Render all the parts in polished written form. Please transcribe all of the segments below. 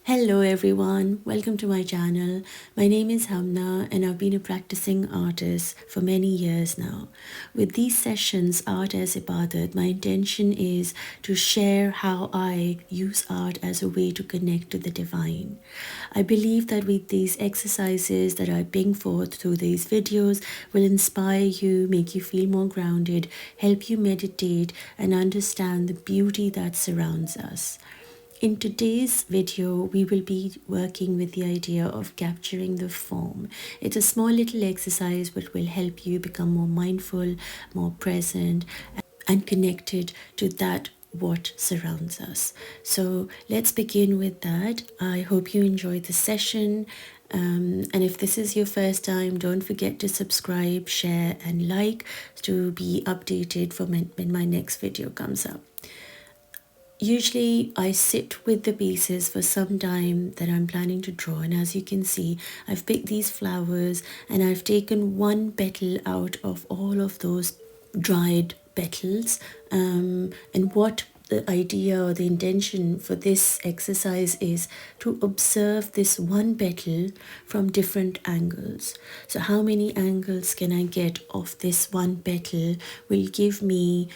Hello everyone, welcome to my channel. My name is HUMNA and I've been a practicing artist for many years now. With these sessions, Art as Ibadat, my intention is to share how I use art as a way to connect to the divine. I believe that with these exercises that I bring forth through these videos will inspire you, make you feel more grounded, help you meditate and understand the beauty that surrounds us. In today's video, we will be working with the idea of capturing the form. It's a small little exercise which will help you become more mindful, more present, and connected to that what surrounds us. So let's begin with that. I hope you enjoyed the session. And if this is your first time, don't forget to subscribe, share, and like to be updated for when my next video comes up. Usually I sit with the pieces for some time that I'm planning to draw, and as you can see, I've picked these flowers and I've taken one petal out of all of those dried petals. And what the idea or the intention for this exercise is to observe this one petal from different angles. So how many angles can I get of this one petal will give me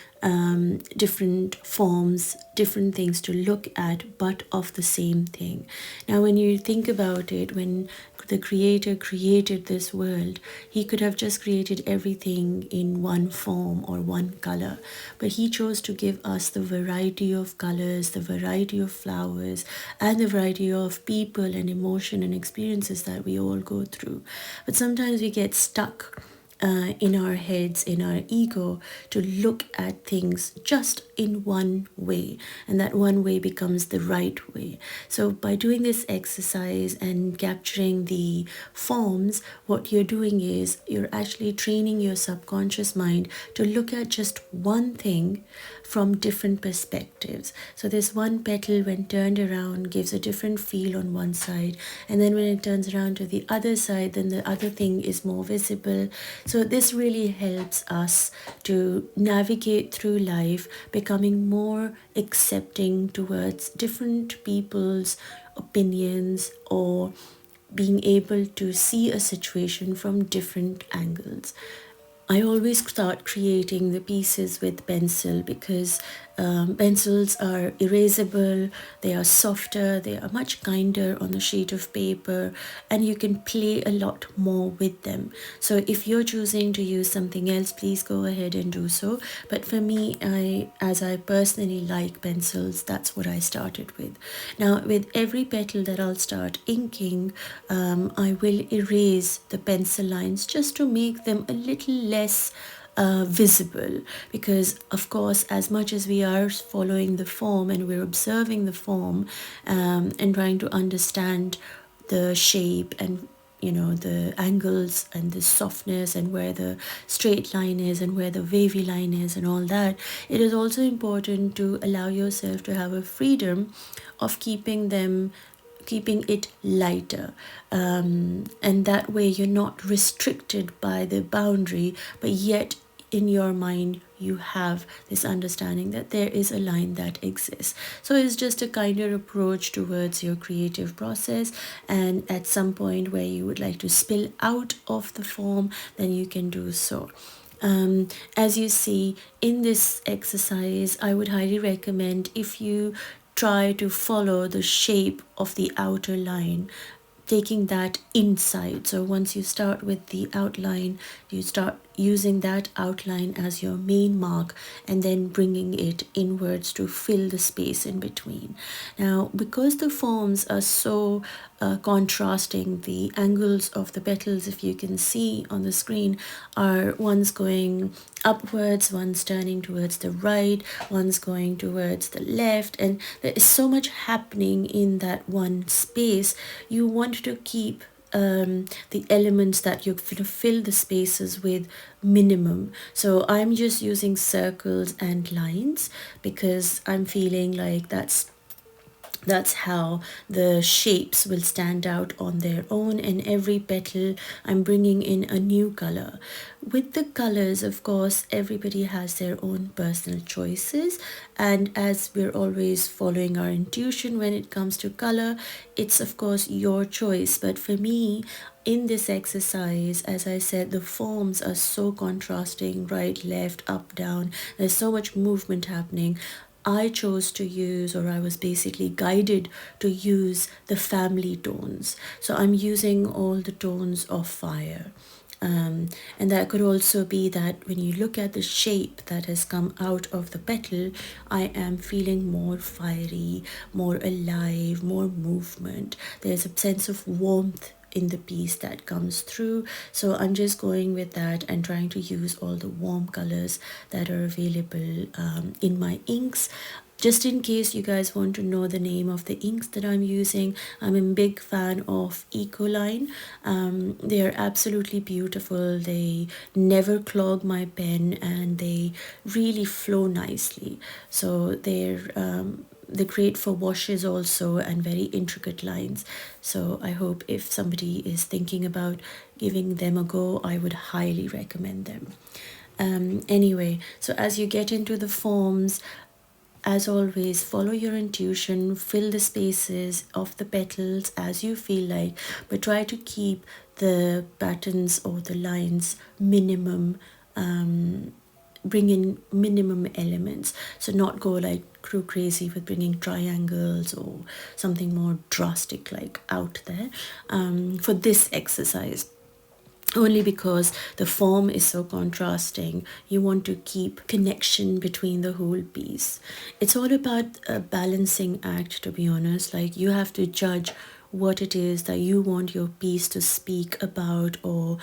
different forms, different things to look at, but of the same thing. Now when you think about it, when the creator created this world, he could have just created everything in one form or one color, but he chose to give us the variety of colors, the variety of flowers, and the variety of people and emotion and experiences that we all go through. But sometimes we get stuck in our heads, in our ego, to look at things just in one way, and that one way becomes the right way. So by doing this exercise and capturing the forms, what you're doing is you're actually training your subconscious mind to look at just one thing from different perspectives. So this one petal, when turned around, gives a different feel on one side, and then when it turns around to the other side, then the other thing is more visible. So this really helps us to navigate through life, becoming more accepting towards different people's opinions, or being able to see a situation from different angles. I always start creating the pieces with pencil because pencils are erasable, they are softer, they are much kinder on a sheet of paper, and you can play a lot more with them. So if you're choosing to use something else, please go ahead and do so. But for me, as I personally like pencils, that's what I started with. Now with every petal that I'll start inking, I will erase the pencil lines just to make them a little less visible, because of course, as much as we are following the form and we're observing the form and trying to understand the shape and the angles and the softness and where the straight line is and where the wavy line is and all that, it is also important to allow yourself to have a freedom of keeping it lighter, and that way you're not restricted by the boundary, but yet in your mind you have this understanding that there is a line that exists. So it's just a kinder approach towards your creative process, and at some point where you would like to spill out of the form, then you can do so. As you see in this exercise, I would highly recommend, if you try to follow the shape of the outer line, taking that inside. So once you start with the outline, you start using that outline as your main mark and then bringing it inwards to fill the space in between. Now, because the forms are so contrasting, the angles of the petals, if you can see on the screen, are one's going upwards, one's turning towards the right, one's going towards the left, and there is so much happening in that one space. You want to keep the elements that you're going to fill the spaces with minimum. So I'm just using circles and lines because I'm feeling like that's That's how the shapes will stand out on their own, and every petal I'm bringing in a new color. With the colors, of course, everybody has their own personal choices, and as we're always following our intuition when it comes to color, it's of course your choice. But for me, in this exercise, as I said, the forms are so contrasting, right, left, up, down. There's so much movement happening. I chose to use, or I was basically guided to use, the family tones. So I'm using all the tones of fire. And that could also be that when you look at the shape that has come out of the petal, I am feeling more fiery, more alive, more movement. There's a sense of warmth in the piece that comes through. So I'm just going with that and trying to use all the warm colors that are available in my inks. Just in case you guys want to know the name of the inks that I'm using, I'm a big fan of Ecoline. They are absolutely beautiful. They never clog my pen and they really flow nicely. So they're great for washes also, and very intricate lines. So I hope if somebody is thinking about giving them a go, I would highly recommend them. Anyway, so as you get into the forms, as always, follow your intuition, fill the spaces of the petals as you feel like, but try to keep the patterns or the lines minimum, bring in minimum elements. So not go like crew crazy with bringing triangles or something more drastic like out there for this exercise, only because the form is so contrasting. You want to keep connection between the whole piece. It's all about a balancing act, to be honest. Like, you have to judge what it is that you want your piece to speak about, or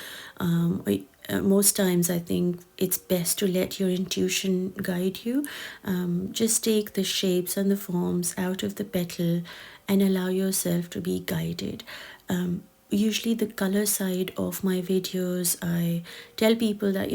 most times I think it's best to let your intuition guide you. Just take the shapes and the forms out of the petal and allow yourself to be guided. Usually the color side of my videos, I tell people that,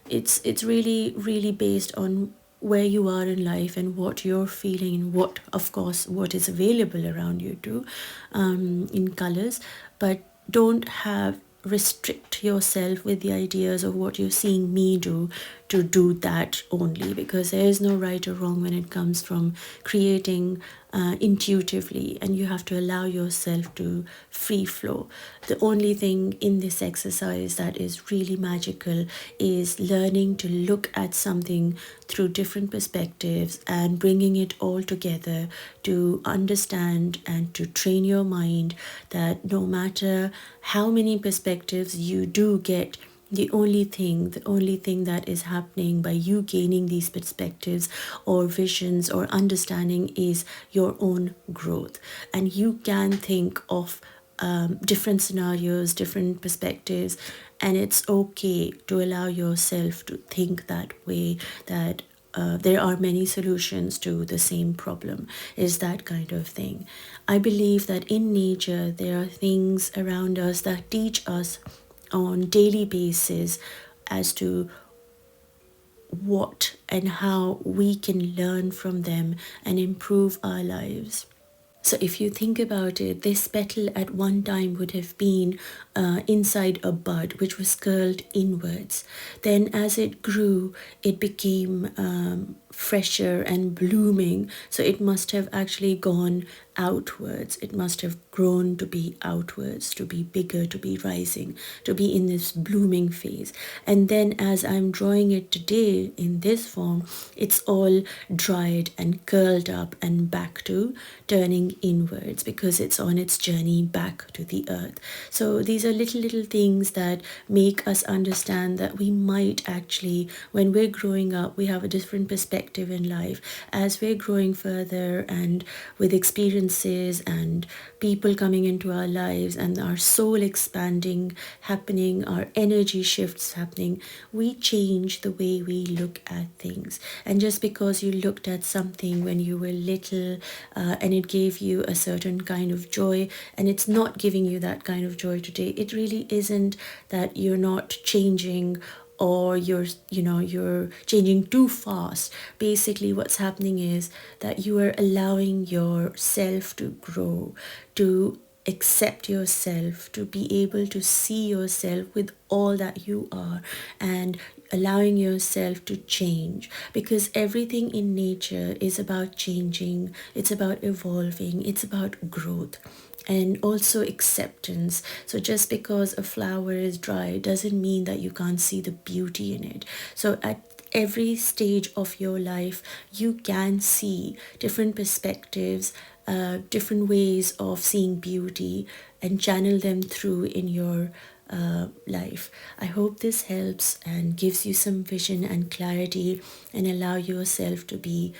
it's really based on where you are in life and what you're feeling, and what, of course, what is available around you too, in colors. But don't have restrict yourself with the ideas of what you're seeing me do, to do that only, because there is no right or wrong when it comes from creating intuitively, and you have to allow yourself to free flow. The only thing in this exercise that is really magical is learning to look at something through different perspectives and bringing it all together to understand and to train your mind that no matter how many perspectives you do get, the only thing that is happening by you gaining these perspectives or visions or understanding is your own growth. And you can think of different scenarios, different perspectives, and it's okay to allow yourself to think that way, that there are many solutions to the same problem, is that kind of thing. I believe that in nature there are things around us that teach us on daily basis as to what and how we can learn from them and improve our lives. So if you think about it, this petal at one time would have been inside a bud which was curled inwards. Then as it grew, it became fresher and blooming. So it must have actually gone outwards. It must have grown to be outwards, to be bigger, to be rising, to be in this blooming phase. And then as I'm drawing it today in this form, it's all dried and curled up and back to turning inwards, because it's on its journey back to the earth. So these are little things that make us understand that we might actually, when we're growing up, we have a different perspective in life. As we're growing further and with experiences and people coming into our lives and our soul expanding happening, our energy shifts happening, we change the way we look at things. And just because you looked at something when you were little and it gave you a certain kind of joy, and it's not giving you that kind of joy today, it really isn't that you're not changing or you're changing too fast. Basically what's happening is that you are allowing yourself to grow, to accept yourself, to be able to see yourself with all that you are, and allowing yourself to change, because everything in nature is about changing, it's about evolving, it's about growth and also acceptance. So just because a flower is dry doesn't mean that you can't see the beauty in it. So at every stage of your life, you can see different perspectives, different ways of seeing beauty, and channel them through in your life. I hope this helps and gives you some vision and clarity, and allow yourself to be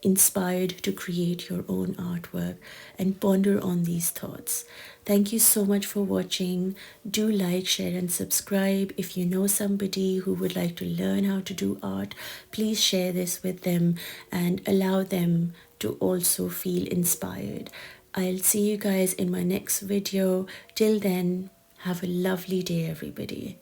inspired to create your own artwork and ponder on these thoughts. Thank you so much for watching. Do like, share, and subscribe. If you know somebody who would like to learn how to do art, please share this with them and allow them to also feel inspired. I'll see you guys in my next video. Till then, have a lovely day, everybody.